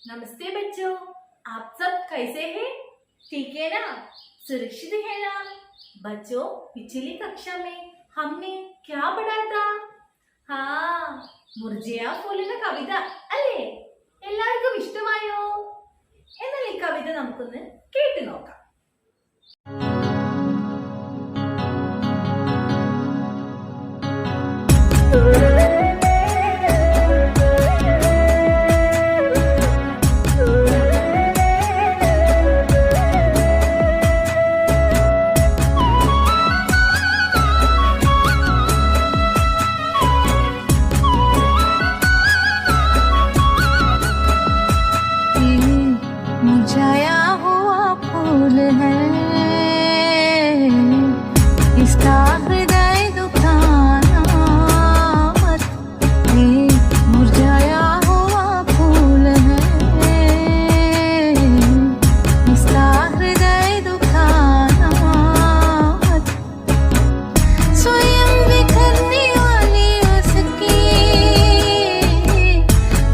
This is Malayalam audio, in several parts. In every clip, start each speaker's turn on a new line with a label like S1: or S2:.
S1: नमस्ते बच्चों, आप सब कैसे हैं? ठीक है ना? सुरक्षित है ना? बच्चों, पिछली कक्षा में हमने क्या पढ़ा था? हाँ, മുർജിയ പോലുള്ള കവിത അല്ലേ? എല്ലാവർക്കും ഇഷ്ടമായോ? എന്നാൽ ഈ കവിത നമുക്കൊന്ന് കേട്ടു നോക്കാം.
S2: मुरझाया हुआ फूल है, इसका हृदय दुखाना मत। ये मुरझाया हुआ फूल है, इसका हृदय दुखाना मत। स्वयं बिखरने वाली उसकी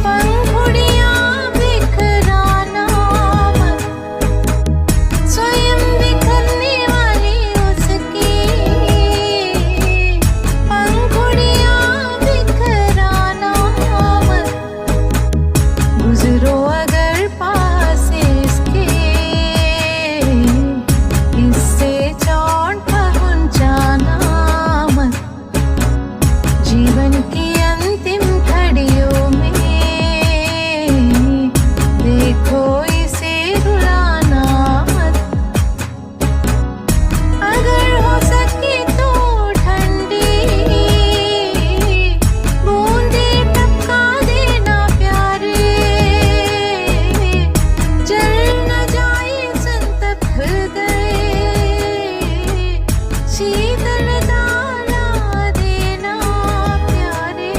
S2: पंखुड़ियां बिखराना मत। स्वयं बिखरने वाली उसकी पंखुड़ियां बिखराना मत। गुजरो अगर पास इसके, इससे चोट पहुंचाना मत। जीवन की अंतिम घड़ियों में देखो इसे रुलाना मत। अगर हो सके तो ठंडी बूंदे टपका देना प्यारे, जल न जाए संतप्त हृदय, शीतल डाला देना प्यारे।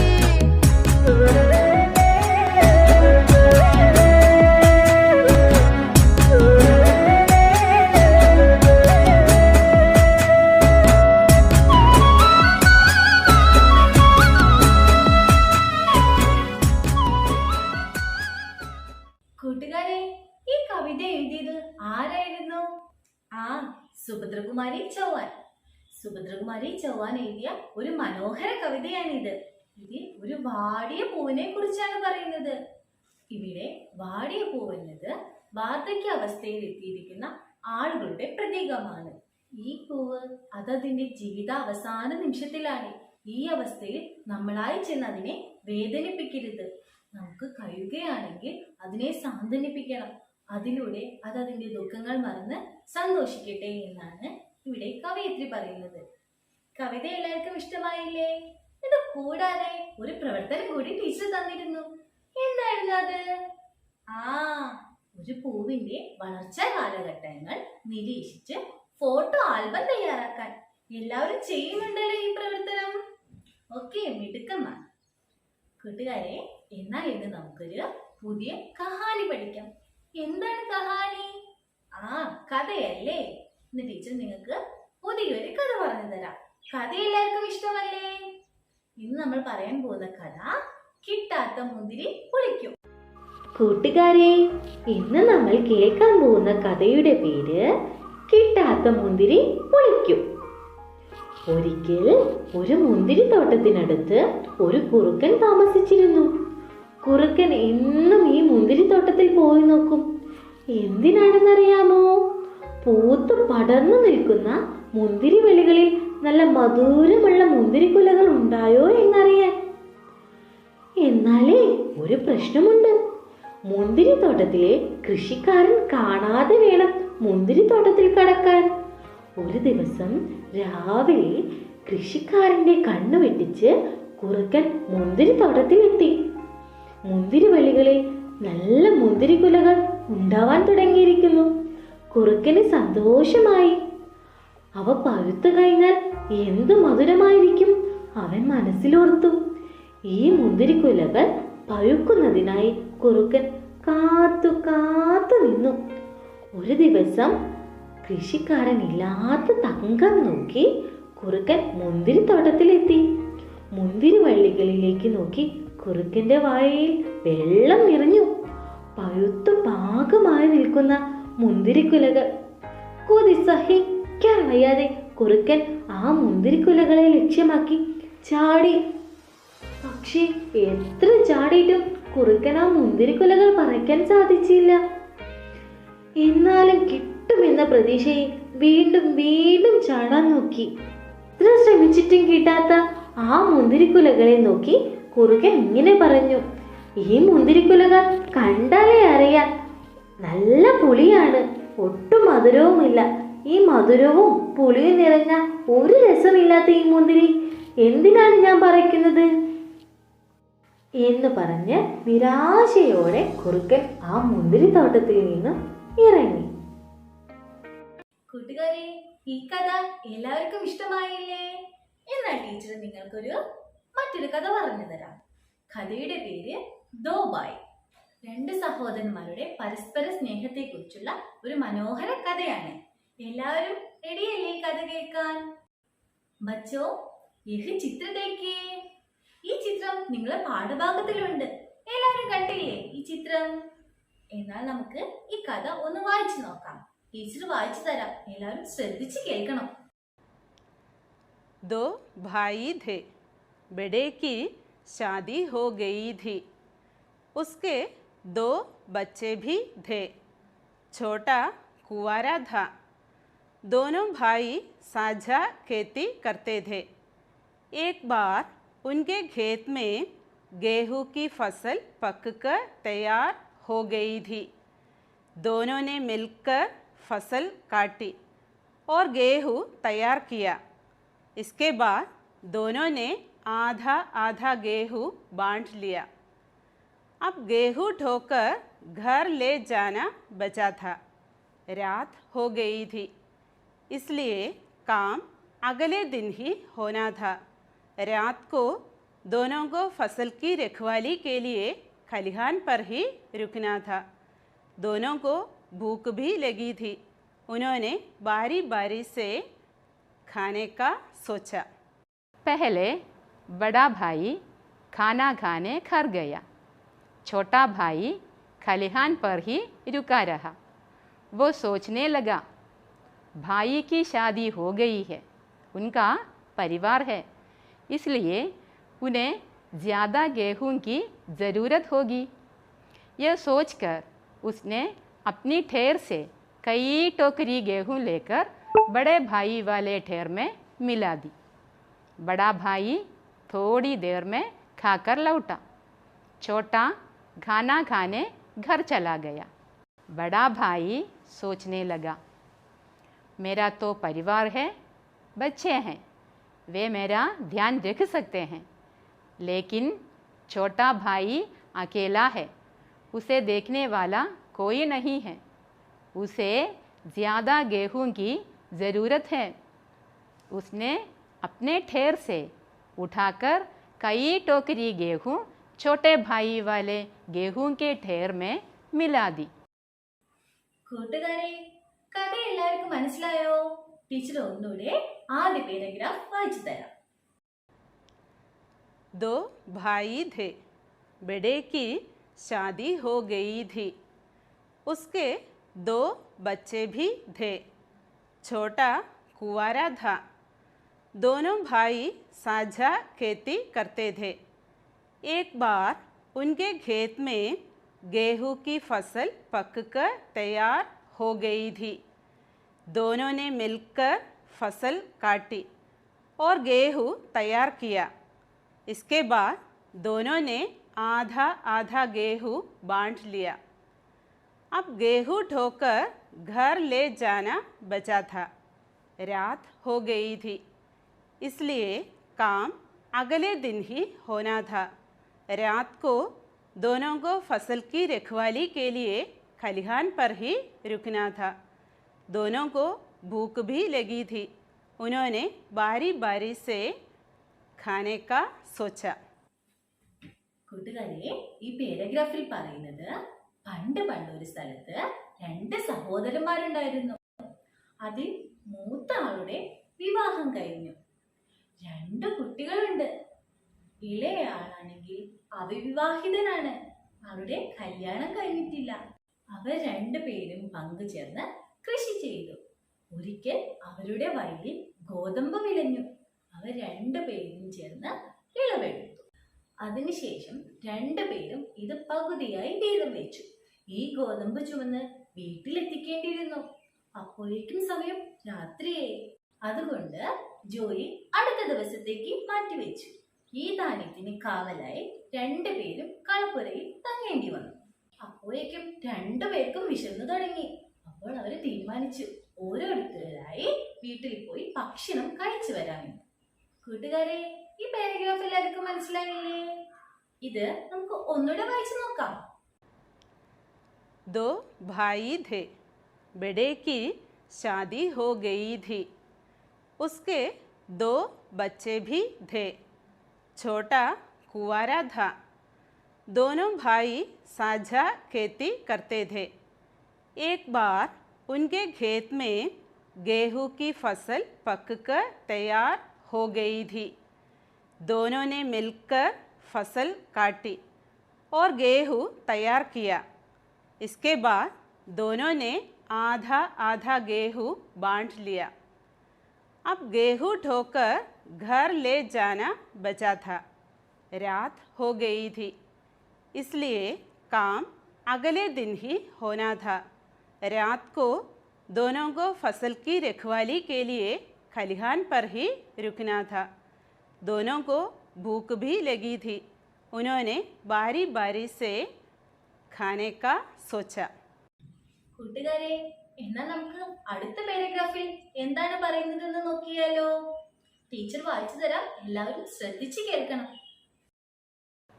S1: കൂട്ടുകാരെ, ഈ കവിത എഴുതിയത് ആരായിരുന്നു? ആ, സുഭദ്രകുമാരി ചൗഹാൻ. സുഭദ്രകുമാരി ചൗഹാൻ എഴുതിയ ഒരു മനോഹര കവിതയാണിത്. ഇതിൽ ഒരു വാടിയ പൂവിനെ കുറിച്ചാണ് പറയുന്നത്. ഇവിടെ വാടിയ പൂവെന്നത് വാർദ്ധക്യാവസ്ഥയിൽ എത്തിയിരിക്കുന്ന ആളുകളുടെ പ്രതീകമാണ്. ഈ പൂവ് അതതിന്റെ ജീവിത അവസാന നിമിഷത്തിലാണ്. ഈ അവസ്ഥയിൽ നമ്മളായി ചെന്ന് അതിനെ വേദനിപ്പിക്കരുത്. നമുക്ക് കഴിയുകയാണെങ്കിൽ അതിനെ സാന്ത്വനിപ്പിക്കണം. അതിലൂടെ അത് അതിന്റെ ദുഃഖങ്ങൾ മറന്ന് സന്തോഷിക്കട്ടെ എന്നാണ് ഇവിടെ കവയിത്രി പറയുന്നത്. കവിത എല്ലാവർക്കും ഇഷ്ടമായില്ലേ? ഇത് കൂടാതെ ഒരു പ്രവർത്തനം കൂടി ടീച്ചർ തന്നിരുന്നു. എന്തായിരുന്നു അത്? ആ, ഒരു പൂവിന്റെ വളർച്ചാ കാലഘട്ടങ്ങൾ നിരീക്ഷിച്ച് ഫോട്ടോ ആൽബം തയ്യാറാക്കാൻ. എല്ലാവരും ചെയ്യുന്നുണ്ടല്ലോ ഈ പ്രവർത്തനം. ഓക്കെ, മിടുക്കന്മാർ. കൂട്ടുകാരെ, എന്നാൽ ഇന്ന് നമുക്കൊരു പുതിയ കഹാനി പഠിക്കാം. എന്താണ് കഹാനി? ആ, കഥയല്ലേ? ഇന്ന് ടീച്ചർ നിങ്ങൾക്ക് പുതിയൊരു കഥ പറഞ്ഞു തരാം. കഥ എല്ലാവർക്കും ഇഷ്ടമല്ലേ? ഇന്ന് നമ്മൾ പറയാൻ പോകുന്ന കഥ കിട്ടാത്ത മുന്തിരി പുളിക്കും. കൂട്ടുകാരെ, ഇന്ന് നമ്മൾ കേൾക്കാൻ പോകുന്ന കഥയുടെ പേര് കിട്ടാത്ത മുന്തിരി പുളിക്കും. ഒരിക്കൽ ഒരു മുന്തിരിത്തോട്ടത്തിനടുത്ത് ഒരു കുറുക്കൻ താമസിച്ചിരുന്നു. കുറുക്കൻ എന്നും ഈ മുന്തിരിത്തോട്ടത്തിൽ പോയി നോക്കും. എന്തിനാണെന്നറിയാമോ? പൂത്ത് പടർന്നു നിൽക്കുന്ന മുന്തിരിവള്ളികളിൽ നല്ല മധുരമുള്ള മുന്തിരിക്കുലകൾ ഉണ്ടായോ എന്നറിയാൻ. എന്നാലേ ഒരു പ്രശ്നമുണ്ട്. മുന്തിരിത്തോട്ടത്തിലെ കൃഷിക്കാരൻ കാണാതെ വേണം മുന്തിരിത്തോട്ടത്തിൽ കടക്കാൻ. ഒരു ദിവസം രാവിലെ കൃഷിക്കാരന്റെ കണ്ണു വെട്ടിച്ച് കുറുക്കൻ മുന്തിരിത്തോട്ടത്തിലെത്തി. മുന്തിരിവള്ളികളിൽ നല്ല മുന്തിരിക്കുലകൾ ഉണ്ടാവാൻ തുടങ്ങിയിരിക്കുന്നു. കുറുക്കന് സന്തോഷമായി. അവ പഴുത്തു കഴിഞ്ഞാൽ എന്ത് മധുരമായിരിക്കും അവൻ മനസ്സിലോർത്തു. ഈ മുന്തിരിക്കുലകൾ പഴുക്കുന്നതിനായി കുറുക്കൻ കാത്തു കാത്തു നിന്നു. ഒരു ദിവസം കൃഷിക്കാരൻ ഇല്ലാത്ത തങ്കം നോക്കി കുറുക്കൻ മുന്തിരിത്തോട്ടത്തിലെത്തി. മുന്തിരിവള്ളികളിലേക്ക് നോക്കി കുറുക്കന്റെ വായിൽ വെള്ളം നിറഞ്ഞു. പഴുത്ത പാകമായി നിൽക്കുന്ന മുന്തിരിക്കുലകൾ. കൊതി സഹിക്കാൻ വയ്യാതെ കുറുക്കൻ ആ മുന്തിരിക്കുലകളെ ലക്ഷ്യമാക്കി ചാടി. പക്ഷേ എത്ര ചാടിയിട്ടും കുറുക്കൻ ആ മുന്തിരിക്കുലകൾ പറിക്കാൻ സാധിച്ചില്ല. എന്നാലും കിട്ടുമെന്ന പ്രതീക്ഷയിൽ വീണ്ടും വീണ്ടും ചാടാൻ നോക്കി. ഇത്ര ശ്രമിച്ചിട്ടും കിട്ടാത്ത ആ മുന്തിരിക്കുലകളെ നോക്കി കുറുക്കൻ ഇങ്ങനെ പറഞ്ഞു: ഈ മുന്തിരിക്കുലകൾ കണ്ടാലേ അറിയാം, നല്ല പുളിയാണ്, ഒട്ടും മധുരവുമില്ല. ഈ മധുരവും പുളിയും നിറഞ്ഞ ഒരു രസമില്ലാത്ത ഈ മുന്തിരി എന്തിനാണ് ഞാൻ പറിക്കുന്നത് എന്ന് പറഞ്ഞ് നിരാശയോടെ കുറുക്കൻ ആ മുന്തിരിത്തോട്ടത്തിൽ നിന്നും ഇറങ്ങി. കൂട്ടുകാരെ, ഈ കഥ എല്ലാവർക്കും ഇഷ്ടമായില്ലേ? എന്നാൽ ടീച്ചർ മറ്റൊരു കഥ പറഞ്ഞു തരാം. കഥയുടെ പേര് ദോ ഭായ്. രണ്ട് സഹോദരന്മാരുടെ പരസ്പര സ്നേഹത്തെ കുറിച്ചുള്ള ഒരു മനോഹര കഥയാണ്. എല്ലാവരും റെഡിയല്ലേ ഈ കഥ കേൾക്കാൻ? ബച്ചോ, യഹ് ചിത്ര ദേഖിയേ. ഈ ചിത്രം നിങ്ങളെ പാഠഭാഗത്തിലുണ്ട്. എല്ലാവരും കണ്ടില്ലേ ഈ ചിത്രം? എന്നാൽ നമുക്ക് ഈ കഥ ഒന്ന് വായിച്ചു നോക്കാം. ടീച്ചർ വായിച്ചു തരാം, എല്ലാവരും ശ്രദ്ധിച്ച് കേൾക്കണം.
S3: दो भाई थे, बड़े की शादी हो गई थी, उसके दो बच्चे भी थे, छोटा कुंवारा था। दोनों भाई साझा खेती करते थे। एक बार उनके खेत में गेहूं की फसल पककर तैयार हो गई थी। दोनों ने मिलकर फसल काटी और गेहूं तैयार किया। इसके बाद दोनों ने आधा आधा गेहूं बांट लिया। अब गेहूं ढोकर घर ले जाना बचा था। रात हो गई थी, इसलिए काम अगले दिन ही होना था। रात को दोनों को फसल की रखवाली के लिए खलिहान पर ही रुकना था। दोनों को भूख भी लगी थी। उन्होंने बारी बारी से खाने का सोचा।
S4: पहले बड़ा भाई खाना खाने घर गया। छोटा भाई खलिहान पर ही रुका रहा। वो सोचने लगा, भाई की शादी हो गई है, उनका परिवार है, इसलिए उन्हें ज़्यादा गेहूं की ज़रूरत होगी। यह सोचकर उसने अपनी ठेर से कई टोकरी गेहूं लेकर बड़े भाई वाले ठेर में मिला दी। बड़ा भाई थोड़ी देर में खाकर लौटा। छोटा खाना खाने घर चला गया। बड़ा भाई सोचने लगा, मेरा तो परिवार है, बच्चे हैं, वे मेरा ध्यान रख सकते हैं, लेकिन छोटा भाई अकेला है, उसे देखने वाला कोई नहीं है, उसे ज़्यादा गेहूं की ज़रूरत है। उसने अपने ठेर से उठाकर कई टोकरी गेहूं छोटे भाई वाले गेहूं के ठेर में मिला दी।
S1: കൂട്ടുകാരെ, കഥ എല്ലാവർക്കും മനസ്സിലായോ? ടീച്ചർ ഒന്നുകൂടെ ആദ്യ പാരഗ്രാഫ് വായിച്ചു തരാം.
S3: दो भाई थे, बड़े की शादी हो गई थी, उसके दो बच्चे भी थे, छोटा कुंवारा था। दोनों भाई साझा खेती करते थे। एक बार उनके खेत में गेहूं की फसल पककर तैयार हो गई थी। दोनों ने मिलकर फसल काटी और गेहूं तैयार किया। इसके बाद दोनों ने आधा आधा गेहूं बांट लिया। अब गेहूं ढोकर घर ले जाना बचा था। रात हो गई थी, इसलिए काम अगले दिन ही होना था। रात को दोनों को फसल की रखवाली के लिए खलिहान पर ही रुकना था। दोनों को भूख भी लगी थी। उन्होंने बारी बारी से खाने का सोचा.
S1: കൂട്ടുകാരെ, ഈ പാരഗ്രാഫിൽ പറയുന്നത് പണ്ട് പണ്ടൊരു സ്ഥലത്ത് രണ്ട് സഹോദരന്മാരുണ്ടായിരുന്നു. അതിൽ മൂത്ത ആളുടെ വിവാഹം കഴിഞ്ഞു. രണ്ട് കുട്ടികളുണ്ട്. ഇളയ ആളാണെങ്കിൽ അവിവാഹിതനാണ്, അവരുടെ കല്യാണം കഴിഞ്ഞിട്ടില്ല. അവർ രണ്ടുപേരും പങ്കുചേർന്ന് കൃഷി ചെയ്തു. ഒരിക്കൽ അവരുടെ വയലിൽ ഗോതമ്പ് വിളഞ്ഞു. അവർ രണ്ടുപേരും ചേർന്ന് വിളവെടുത്തു. അതിനുശേഷം രണ്ടുപേരും ഇത് പകുതിയായി വീതം വെച്ചു. ഈ ഗോതമ്പ് ചുമന്ന് വീട്ടിലെത്തിക്കേണ്ടിയിരുന്നു. അപ്പോഴേക്കും സമയം രാത്രിയായി. അതുകൊണ്ട് ജോലി അടുത്ത ദിവസത്തേക്ക് മാറ്റിവെച്ചു. ഈ ധാന്യത്തിന് കാവലായി രണ്ടുപേരും കളപ്പുരയിൽ തങ്ങേണ്ടി വന്നു. അപ്പോഴേക്കും രണ്ടുപേർക്കും വിശന്നു തുടങ്ങി. അപ്പോൾ അവർ തീരുമാനിച്ചു ഓരോരുത്തരായി വീട്ടിൽ പോയി ഭക്ഷണം കഴിച്ചു വരാമെന്ന്. കൂട്ടുകാരെ, ഈ പാരഗ്രാഫ് എല്ലാവർക്കും മനസ്സിലായില്ലേ? ഇത് നമുക്ക് ഒന്നുകൂടെ വായിച്ചു നോക്കാം.
S3: दो भाई थे, बड़े की शादी हो गई थी, उसके दो बच्चे भी थे, छोटा कुंवारा था. दोनों भाई साझा खेती करते थे. एक बार उनके खेत में गेहूं की फसल पककर तैयार हो गई थी. दोनों ने मिलकर फसल काटी और गेहूं तैयार किया. इसके बाद दोनों ने आधा आधा गेहूं बांट लिया. अब गेहूं ढोकर घर ले जाना बचा था. रात हो गई थी, इसलिए काम अगले दिन ही होना था. रात को दोनों को फसल की रखवाली के लिए खलिहान पर ही रुकना था. दोनों को भूख भी लगी थी. उन्होंने बारी बारी से खाने का सोचा.
S1: കൂട്ടുകാരെ, എന്നാൽ നമുക്ക് അടുത്ത പാരഗ്രാഫിൽ എന്താണ് പറയുന്നതെന്ന് നോക്കിയാലോ? ടീച്ചർ വായിച്ചു തരാം, എല്ലാവരും ശ്രദ്ധിച്ച് കേൾക്കണം.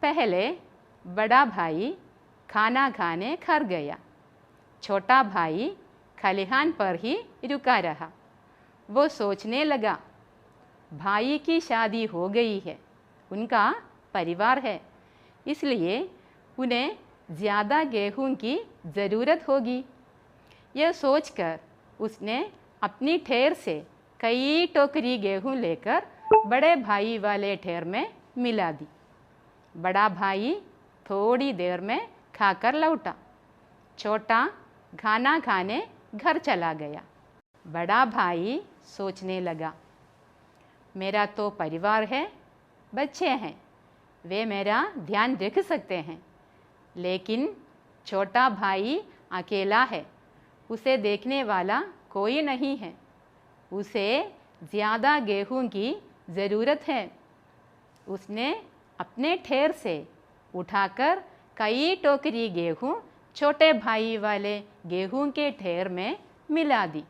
S4: पहले बड़ा भाई खाना खाने घर गया. छोटा भाई खलिहान पर ही रुका रहा. वो सोचने लगा, भाई की शादी हो गई है, उनका परिवार है, इसलिए उन्हें ज़्यादा गेहूं की ज़रूरत होगी. यह सोचकर उसने अपनी ठेर से कई टोकरी गेहूं लेकर बड़े भाई वाले ठेर में मिला दी. बड़ा भाई थोड़ी देर में खाकर लौटा. छोटा खाना खाने घर चला गया. बड़ा भाई सोचने लगा, मेरा तो परिवार है, बच्चे हैं, वे मेरा ध्यान रख सकते हैं, लेकिन छोटा भाई अकेला है, उसे देखने वाला कोई नहीं है, उसे ज़्यादा गेहूं की ज़रूरत है. उसने अपने ठेर से उठाकर कई टोकरी गेहूं छोटे भाई वाले गेहूं के ठेर में मिला दी.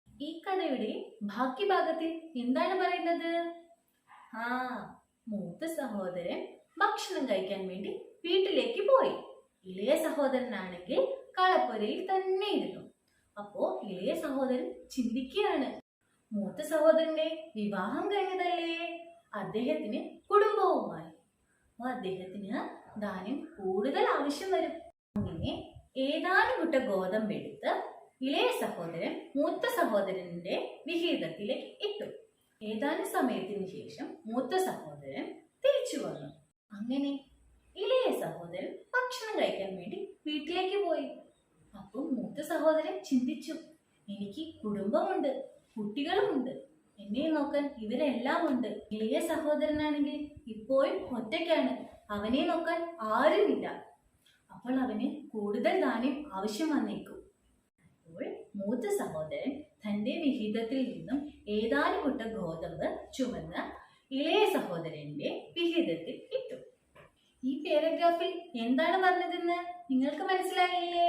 S1: ഈ കഥയുടെ ബാക്കി ഭാഗത്തിൽ എന്താണ് പറയുന്നത്? മൂത്ത സഹോദരൻ ഭക്ഷണം കഴിക്കാൻ വേണ്ടി വീട്ടിലേക്ക് പോയി. ഇളയ സഹോദരനാണെങ്കിൽ കളപ്പുരയിൽ തന്നെ ഇരുന്നു. അപ്പോ ഇളയ സഹോദരൻ ചിന്തിക്കുകയാണ്, മൂത്ത സഹോദരന്റെ വിവാഹം കഴിഞ്ഞതല്ലേ, അദ്ദേഹത്തിന് കുടുംബവുമായി, അദ്ദേഹത്തിന് ധാന്യം കൂടുതൽ ആവശ്യം വരും. അങ്ങനെ ഏതാനും കുട്ട ഗോതമ്പ് എടുത്ത് ഇളയ സഹോദരൻ മൂത്ത സഹോദരന്റെ വിഹിതത്തിലേക്ക് ഇട്ടു. ഏതാനും സമയത്തിന് ശേഷം മൂത്ത സഹോദരൻ തിരിച്ചു വന്നു. അങ്ങനെ ഇളയ സഹോദരൻ ഭക്ഷണം കഴിക്കാൻ വേണ്ടി വീട്ടിലേക്ക് പോയി. അപ്പം മൂത്ത സഹോദരൻ ചിന്തിച്ചു, എനിക്ക് കുടുംബമുണ്ട്, കുട്ടികളുമുണ്ട്, എന്നെ നോക്കാൻ ഇവരെല്ലാം ഉണ്ട്. ഇളയ സഹോദരനാണെങ്കിൽ ഇപ്പോഴും ഒറ്റയ്ക്കാണ്, അവനെ നോക്കാൻ ആരുമില്ല. അപ്പോൾ അവന് കൂടുതൽ ധാന്യം ആവശ്യം വന്നേക്കും. അപ്പോൾ മൂത്ത സഹോദരൻ തന്റെ വിഹിതത്തിൽ നിന്നും ഏതാനും കുട്ട ഗോതമ്പ് ചുമന്ന് ഇളയ സഹോദരന്റെ വിഹിതത്തിൽ ഇട്ടു. ഈ പാരഗ്രാഫിൽ എന്താണ് പറഞ്ഞതെന്ന് നിങ്ങൾക്ക് മനസ്സിലായില്ലേ?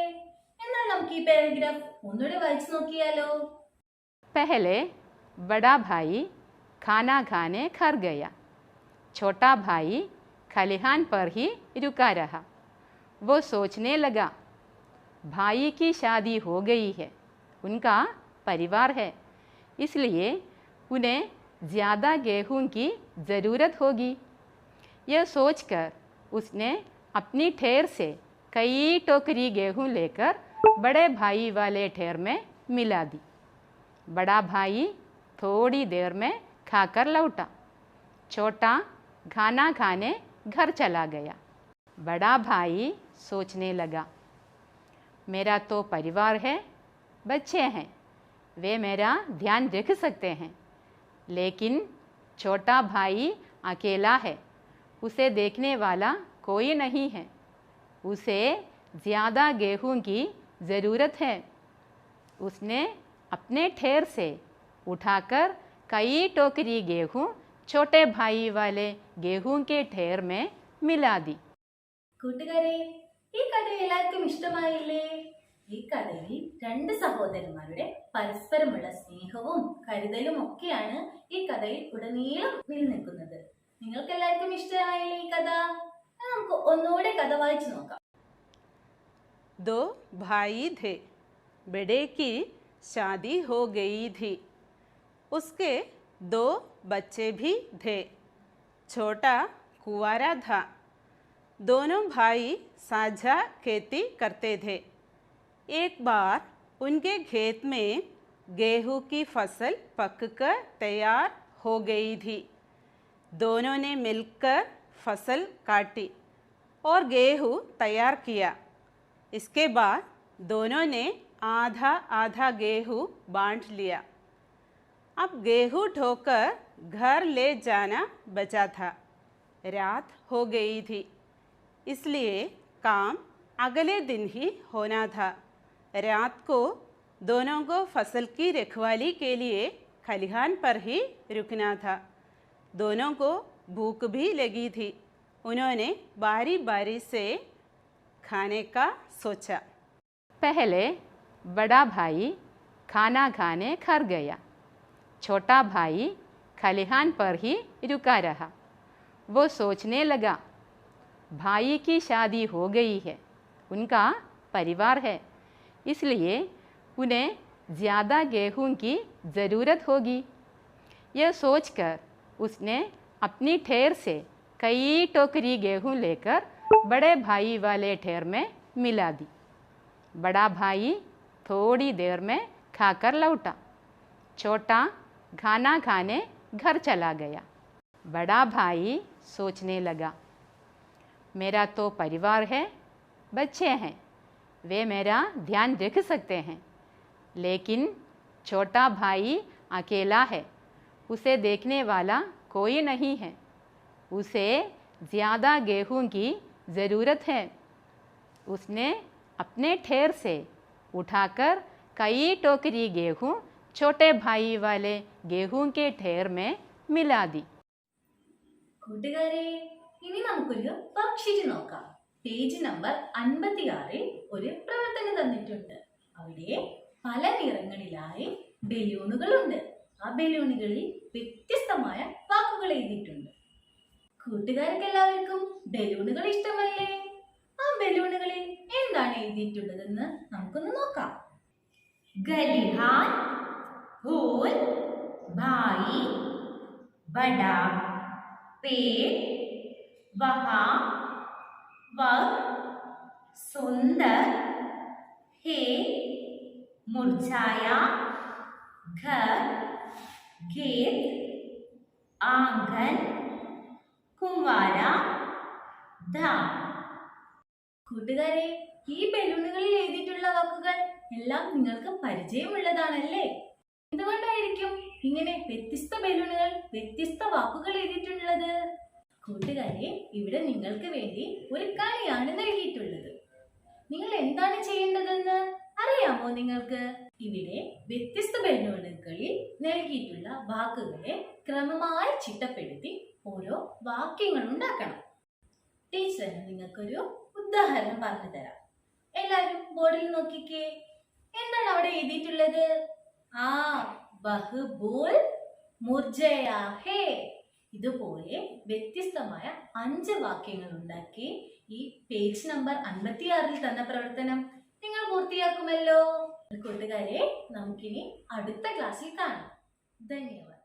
S1: എന്നാൽ നമുക്ക് ഈ പാരഗ്രാഫ് ഒന്നുകൂടെ വായിച്ചു നോക്കിയാലോ?
S4: पहले बड़ा भाई खाना खाने घर गया. छोटा भाई खलिहान पर ही रुका रहा. वो सोचने लगा, भाई की शादी हो गई है, उनका परिवार है, इसलिए उन्हें ज़्यादा गेहूं की ज़रूरत होगी. यह सोचकर उसने अपनी ठेर से कई टोकरी गेहूं लेकर बड़े भाई वाले ठेर में मिला दी. बड़ा भाई थोड़ी देर में खाकर लौटा. छोटा खाना खाने घर चला गया. बड़ा भाई सोचने लगा, मेरा तो परिवार है, बच्चे हैं, वे मेरा ध्यान रख सकते हैं, लेकिन छोटा भाई अकेला है, उसे देखने वाला कोई नहीं है, उसे ज़्यादा गेहूं की ज़रूरत है। उसने अपने ठेर से उठाकर कई टोकरी गेहूं छोटे भाई वाले गेहूं के ठेर में मिला दी।
S1: കൂട്ടുകാരെ, ഈ കഥ എല്ലാവർക്കും ഇഷ്ടമായില്ലേ? ഈ കഥയിൽ രണ്ട് സഹോദരന്മാരുടെ പരസ്പരമുള്ള സ്നേഹവും കരുതലും ഒക്കെയാണ് ഈ കഥയിൽ ഉടനീളം നിലനിൽക്കുന്നത്. നിങ്ങൾക്ക് എല്ലാവർക്കും ഇഷ്ടമായില്ലേ ഈ കഥ? നമുക്ക് ഒന്നുകൂടെ കഥ വായിച്ചു നോക്കാം.
S3: दो भाई थे, बड़े की शादी हो गई थी, उसके दो बच्चे भी थे, छोटा कुंवारा था। दोनों भाई साझा खेती करते थे। एक बार उनके खेत में गेहूं की फसल पककर तैयार हो गई थी। दोनों ने मिलकर फसल काटी और गेहूं तैयार किया। इसके बाद दोनों ने आधा आधा गेहूं बांट लिया। अब गेहूं ढोकर घर ले जाना बचा था। रात हो गई थी, इसलिए काम अगले दिन ही होना था। रात को दोनों को फसल की रखवाली के लिए खलिहान पर ही रुकना था। दोनों को भूख भी लगी थी। उन्होंने बारी बारी से खाने का सोचा।
S4: पहले बड़ा भाई खाना खाने घर गया, छोटा भाई खलिहान पर ही रुका रहा। वो सोचने लगा, भाई की शादी हो गई है, उनका परिवार है, इसलिए उन्हें ज़्यादा गेहूं की ज़रूरत होगी। यह सोचकर उसने अपनी ठेर से कई टोकरी गेहूं लेकर बड़े भाई वाले ठेर में मिला दी। बड़ा भाई थोड़ी देर में खाकर लौटा। छोटा खाना खाने घर चला गया। बड़ा भाई सोचने लगा, मेरा तो परिवार है, बच्चे हैं, वे मेरा ध्यान रख सकते हैं, लेकिन छोटा भाई अकेला है, उसे देखने वाला कोई नहीं है, उसे ज़्यादा गेहूं की ज़रूरत है। उसने अपने ठेर से उठाकर कई टोकरी गेहूं छोटे भाई वाले गेहूं के ठेर में मिला दी।
S1: കൂട്ടുകാരെ, ഇനി നമുക്കൊരു വർക്ക്ഷീറ്റ് നോക്കാം. പേജ് നമ്പർ 56 ഒരു പ്രവർത്തനം തന്നിട്ടുണ്ട്. അവിടെ പല നിറങ്ങളിലായി ബലൂണുകളുണ്ട്. ആ ബലൂണുകളിൽ വ്യത്യസ്തമായ വാക്കുകൾ എഴുതിയിട്ടുണ്ട്. കൂട്ടുകാർക്ക് എല്ലാവർക്കും ബലൂണുകൾ ഇഷ്ടമല്ലേ? ആ ബലൂണുകളിൽ എന്താണ് എഴുതിയിട്ടുള്ളതെന്ന് നമുക്കൊന്ന് നോക്കാം. ഖലിഹാൻ, फूल, भाई, बड़ा, पेड़, वहाँ, वह, सुंदर, है, मुरझाया, घर, खेत, आंगन, कुंवारा, धाम. കൂട്ടുകാരെ, ഈ ബലൂണുകളിൽ എഴുതിയിട്ടുള്ള വാക്കുകൾ എല്ലാം നിങ്ങൾക്ക് പരിചയമുള്ളതാണല്ലേ? എന്തുകൊണ്ടായിരിക്കും ഇങ്ങനെ വ്യത്യസ്ത ബലൂണുകൾ വ്യത്യസ്ത വാക്കുകൾ എഴുതിയിട്ടുള്ളത്? കൂട്ടുകാരെ, ഇവിടെ നിങ്ങൾക്ക് വേണ്ടി ഒരു കളിയാണ് നൽകിയിട്ടുള്ളത്. നിങ്ങൾ എന്താണ് ചെയ്യേണ്ടതെന്ന് അറിയാമോ നിങ്ങൾക്ക്? ഇവിടെ വ്യത്യസ്ത ബലൂണുകളിൽ നൽകിയിട്ടുള്ള വാക്കുകളെ ക്രമമായി ചിട്ടപ്പെടുത്തി ഓരോ വാക്യങ്ങൾ ഉണ്ടാക്കണം. ടീച്ചറിന് നിങ്ങൾക്കൊരു ഉദാഹരണം പറഞ്ഞു തരാം. എല്ലാവരും ബോർഡിൽ നോക്കിക്കേ. എന്താണ് അവിടെ എഴുതിയിട്ടുള്ളത്? വഹ് ബോൽ മുർജയാ ഹേ. ഇതുപോലെ വ്യത്യസ്തമായ 5 വാക്യങ്ങൾ ഉണ്ടാക്കി ഈ പേജ് നമ്പർ 56 തന്ന പ്രവർത്തനം നിങ്ങൾ പൂർത്തിയാക്കുമല്ലോ. കൂട്ടുകാരെ, നമുക്കിനി അടുത്ത ക്ലാസ്സിൽ കാണാം. ധന്യവാദം.